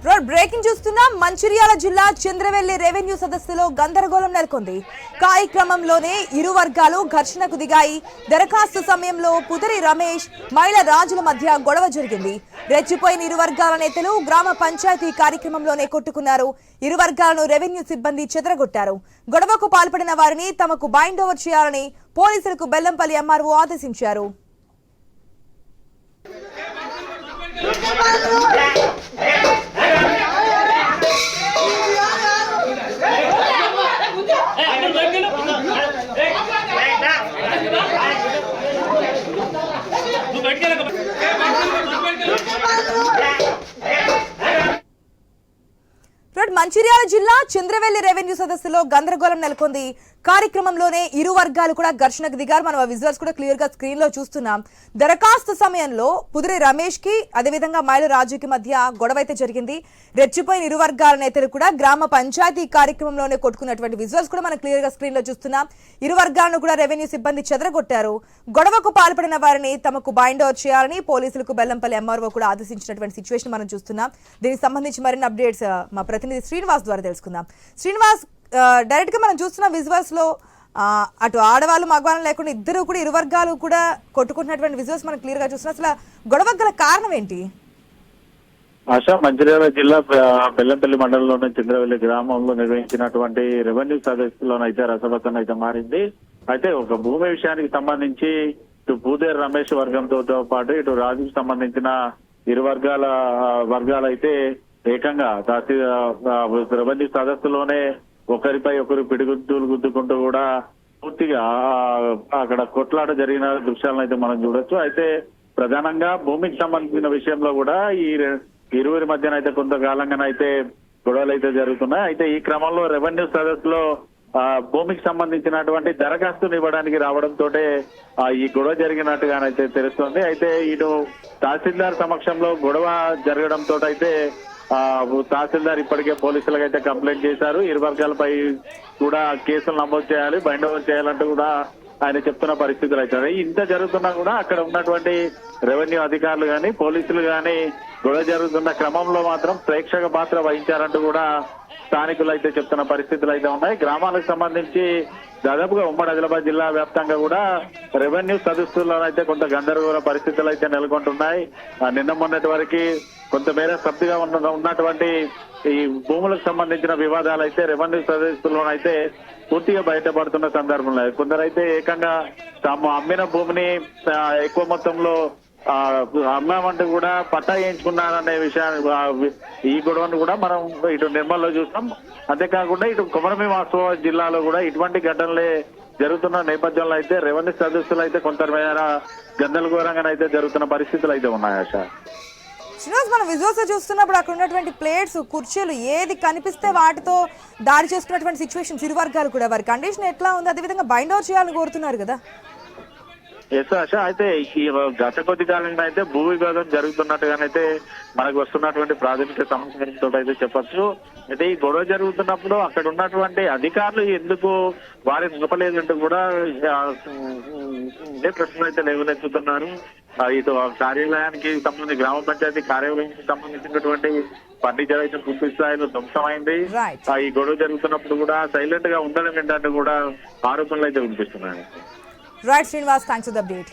Breaking చూస్తున్నా మంచిర్యాల జిల్లా Chandravelli revenue సదస్సులో గందరగోళం నెలకొంది. కార్యక్రమంలోనే ఇరు వర్గాలు ఘర్షణకు దిగాయి. దరఖాస్తు సమయంలో పుదరి రమేష్ మైల రాజుల మధ్య గొడవ జరిగింది. రెచ్చిపోయిన ఇరు వర్గాల నేతలు గ్రామ పంచాయతీ కార్యక్రమంలోనే కొట్టుకున్నారు. ఇరు వర్గాలను రెవెన్యూ సిబ్బంది చెదరగొట్టారు. గొడవకు పాల్పడిన వారిని తమకు బైండ్ ఓవర్ చేయాలని పోలీసులకు బెల్లంపల్లి ఎంఆర్ఓ ఆదేశించారు. మంచిర్యాల జిల్లా చంద్రవెల్లి రెవెన్యూ సదస్సులో గందరగోళం నెలకొంది. కార్యక్రమంలోనే ఇరు వర్గాలు కూడా ఘర్షణకు దిగారు. మనం ఆ విజువల్స్ కూడా క్లియర్ గా స్క్రీన్ లో చూస్తున్నాం. దరఖాస్తు సమయంలో పుదిరి రమేష్ కి అదేవిధంగా మైల రాజుకి మధ్య గొడవ అయితే జరిగింది. రెచ్చిపోయిన ఇరు వర్గాల నేతలు కూడా గ్రామ పంచాయతీ కార్యక్రమంలోనే కొట్టుకున్నటువంటి విజువల్స్ కూడా మనం క్లియర్ గా స్క్రీన్ లో చూస్తున్నాం. ఇరు వర్గాలను కూడా రెవెన్యూ సిబ్బంది చెదరగొట్టారు. గొడవకు పాల్పడిన వారిని తమకు బైండ్ ఓవర్ చేయాలని పోలీసులకు బెల్లంపల్లి ఎంఆర్ఓ కూడా ఆదేశించినటువంటి సిచ్యువేషన్ మనం చూస్తున్నాం. దీనికి సంబంధించి మరిన్ని అప్డేట్స్ మా ప్రతినిధి శ్రీనివాస్ ద్వారా తెలుసుకుందాం. శ్రీనివాస్, డైరెక్ట్ గా మనం చూస్తున్న విజువల్స్ లో అటు ఆడవాళ్ళు మగవాళ్ళు లేకుండా ఇద్దరు కూడా ఇరు వర్గాలు కూడా కొట్టుకుంటున్నటువంటి విజువల్స్ మనం క్లియర్ గా చూస్తున్నాం. అసలు గొడవకు గల కారణం ఏంటి? ఆశా, మంచిర్యాల జిల్లా బెల్లంపల్లి మండలంలోని చంద్రవెల్లి గ్రామంలో నిర్వహించినటువంటి రెవెన్యూ సదస్సులోనైతే రసవత్తన అయితే మారింది. అయితే ఒక భూమి విషయానికి సంబంధించి ఇటు పూదేరు రమేష్ వర్గంతో పాటు ఇటు రాజుకు సంబంధించిన ఇరు వర్గాలైతే ఏకంగా రెవెన్యూ సదస్సులోనే ఒకరిపై ఒకరు పిడిగుద్దులు గుద్దుకుంటూ కూడా పూర్తిగా అక్కడ కొట్లాట జరిగిన దృశ్యాలను అయితే మనం చూడొచ్చు. అయితే ప్రధానంగా భూమికి సంబంధించిన విషయంలో కూడా ఈ ఇరువురి మధ్యన అయితే కొంతకాలంగానైతే గొడవలు అయితే జరుగుతున్నాయి. అయితే ఈ క్రమంలో రెవెన్యూ సదస్సులో భూమికి సంబంధించినటువంటి దరఖాస్తును ఇవ్వడానికి రావడంతో ఈ గొడవ జరిగినట్టుగానైతే తెలుస్తోంది. అయితే ఇటు తహసీల్దార్ సమక్షంలో గొడవ జరగడంతో అయితే తహసీల్దార్ ఇప్పటికే పోలీసులకు అయితే కంప్లైంట్ చేశారు. ఇరు వర్గాలపై కూడా కేసులు నమోదు చేయాలి, బైండ్ ఓవర్ చేయాలంటూ కూడా ఆయన చెప్తున్న పరిస్థితులు అయితే ఇంత జరుగుతున్నా కూడా అక్కడ ఉన్నటువంటి రెవెన్యూ అధికారులు గాని పోలీసులు గాని గొడవ జరుగుతున్న క్రమంలో మాత్రం ప్రేక్షక పాత్ర వహించారంటూ కూడా స్థానికులు అయితే చెప్తున్న పరిస్థితులు అయితే ఉన్నాయి. గ్రామాలకు సంబంధించి దాదాపుగా ఉమ్మడి ఆదిలాబాద్ జిల్లా వ్యాప్తంగా కూడా రెవెన్యూ సదస్సుల్లోనైతే కొంత గందరగోళ పరిస్థితులు అయితే నెలకొంటున్నాయి. నిన్న మొన్నటి వరకు కొంతమేర స్తబ్దుగా ఉన్నటువంటి ఈ భూములకు సంబంధించిన వివాదాలు అయితే రెవెన్యూ సదస్సులోనైతే పూర్తిగా బయటపడుతున్న సందర్భంలో కొందరైతే ఏకంగా తాము అమ్మిన భూమిని ఎక్కువ మొత్తంలో అమ్మామంటూ కూడా పట్టా వేయించుకున్నారనే విషయాన్ని ఈ గొడవను కూడా మనం ఇటు నిర్మల్లో చూస్తాం. అంతేకాకుండా ఇటు కొమరభీం ఆసిఫాబాద్ జిల్లాలో కూడా ఇటువంటి ఘటనలే జరుగుతున్న నేపథ్యంలో అయితే రెవెన్యూ సదస్సులు అయితే కొంతమేర గందరగోళంగానైతే జరుగుతున్న పరిస్థితులు అయితే ఉన్నాయి. ఆశ, మనం విజువల్స్ చూస్తున్నప్పుడు అక్కడ ఉన్నటువంటి ప్లేట్స్ కుర్చీలు ఏది కనిపిస్తే వాటితో దాడి చేసుకున్నటువంటి సిచ్యువేషన్స్ ఇరు వర్గాలు కూడా వారి కండిషన్ ఎట్లా ఉంది, అదేవిధంగా బైండ్ ఓవర్ చేయాలని కోరుతున్నారు కదా. ఎస్ ఆశ, అయితే ఈ గత కొద్ది కాలంగా అయితే భూ వివాదం జరుగుతున్నట్టుగానైతే మనకు వస్తున్నటువంటి ప్రాథమిక సమస్యలతో అయితే చెప్పచ్చు. అయితే ఈ గొడవ జరుగుతున్నప్పుడు అక్కడ ఉన్నటువంటి అధికారులు ఎందుకు వారిని నిలపలేదంటూ కూడా ప్రశ్నలు అయితే లేవనెత్తుతున్నారు. ఇటు కార్యాలయానికి సంబంధించి గ్రామ పంచాయతీ కార్యాలయానికి సంబంధించినటువంటి ఫర్నిచర్ అయితే పూర్తి స్థాయిలో ధ్వంసమైంది. ఈ గొడవ జరుగుతున్నప్పుడు కూడా సైలెంట్ గా ఉండడం ఏంటంటే కూడా ఆరోపణలు అయితే వినిపిస్తున్నాయి. Right, Srinivas, thanks for the update.